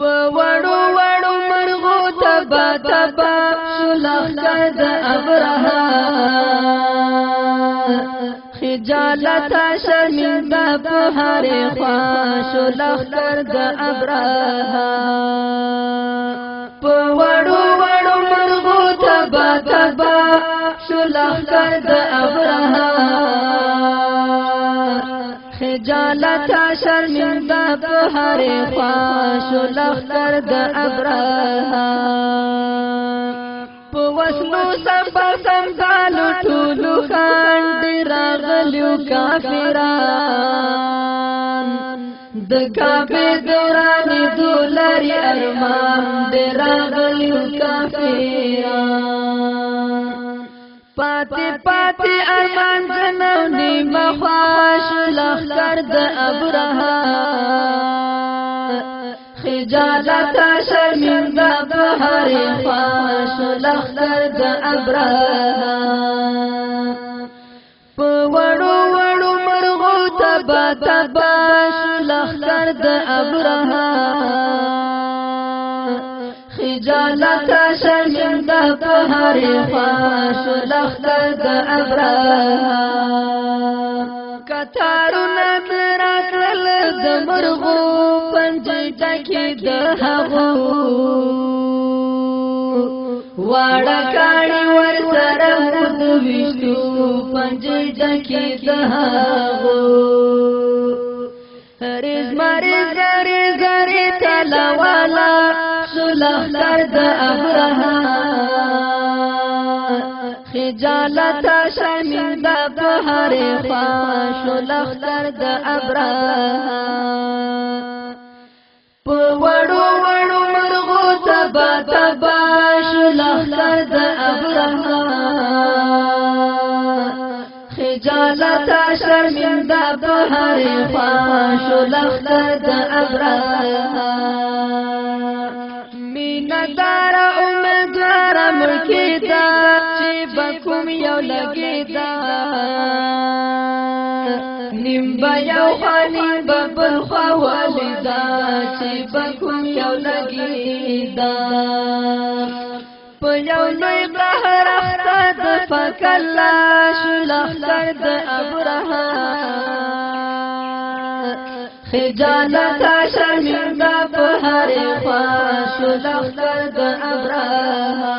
په وړو وړو مرغو تبا تبا شو لښکر د ابرهه خجالت شرمنده په هرې خوا شو لښکر د ابرهه په وړو وړو مرغو تبا تبا شو لښکر د ابرهه خجالت شرمنده په هرې خوا شو لښکر د ابرهه په وسلو سمبال سمبالو ټولو خاندې راغلیو کافران د کعبې دورانې دولري ارمان دې راغلیو کافران پاتې پاتې ارمان جنو نیمه خوا شو لښکر د ابرهه خجالت شرمنده په هرې خوا شو لښکر د ابرهه په وړو وړو مرغو تبا تبا شو لښکر د ابرهه خجالت شرمنده په هرې خوا شو لښکر د ابرهه کتارونه مې راتلل د مرغو پنجې ډکې د هغو واړه کاڼي ورسره مو د ویشتو پنجې ډکې د هغو هرې زمرې زرې زرې تله والا شو لښکر د ابرهه خجالت شرمنده په هرې خوا شو لښکر د ابرهه په وړو وړو مرغو تبا تبا شو لښکر د ابرهه خجالت شرمنده په هرې خوا شو لښکر د ابرهه مینه داره امیدواره مړکېده چې به کوم یو لګېده نیم به یو خوا نیم به بل خوا ولیده چې به کوم یو لګېده په یو لوی بحر اخته د فکله شو لښکر د ابرهه خجالت شرمنده په هرې خوا شو لښکر د ابرهه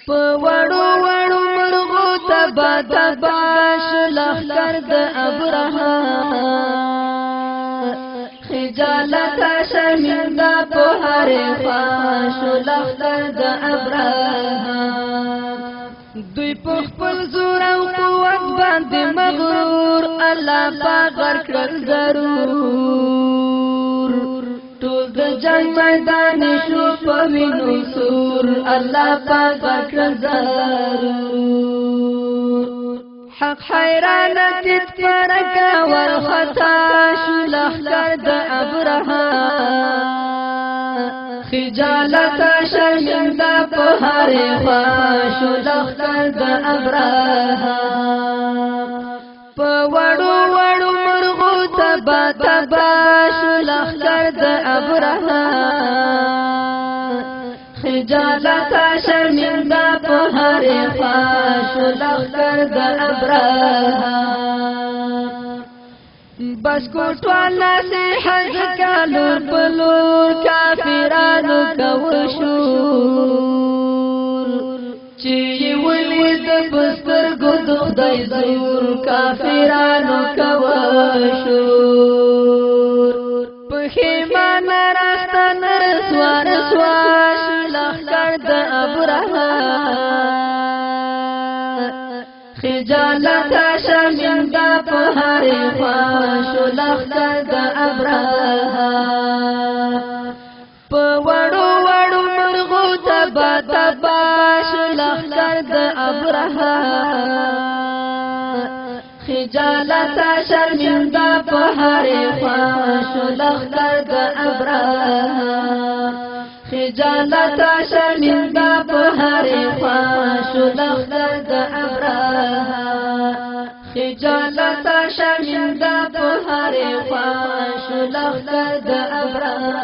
په وړو وړو مرغو تبا تبا شو لښکر د ابرهه خجالت شرمنده په هرې خوا شو لښکر د ابرهه دوی په خپل زور او قوت باندې مغرور الله پاک ورکړل ضرور ټول د جنگ میدان شو په وینو سور الله پاک ورکړل ضرور حق حیران تیت پرکا ورخطا شو لښکر د ابرهه خجالت شرمنده په هرې خوا شو لښکر د ابرهه په وړو وړو مرغو تبا تبا شو لښکر د ابرهه خجالت شرمنده په هرې خوا شو لښکر د ابرهه بس کوټوال نصیحت کالور پلور کافرانو کو شور چې ولید پسترګو د خدای زور کافرانو کو شور په خیمان راستن سوار سوار لښکر د ابرهه خجالت شرمنده په هرې خوا شو لښکر د ابرهه په وړو وړو مرغو تبا تبا شو لښکر د ابرهه خجالت شرمنده په هرې خوا شو لښکر د ابرهه خجالت شرمنده په هرې خوا شو لښکر د ابرهه خجالت شرمنده په هرې خوا شو لښکر د ابرهه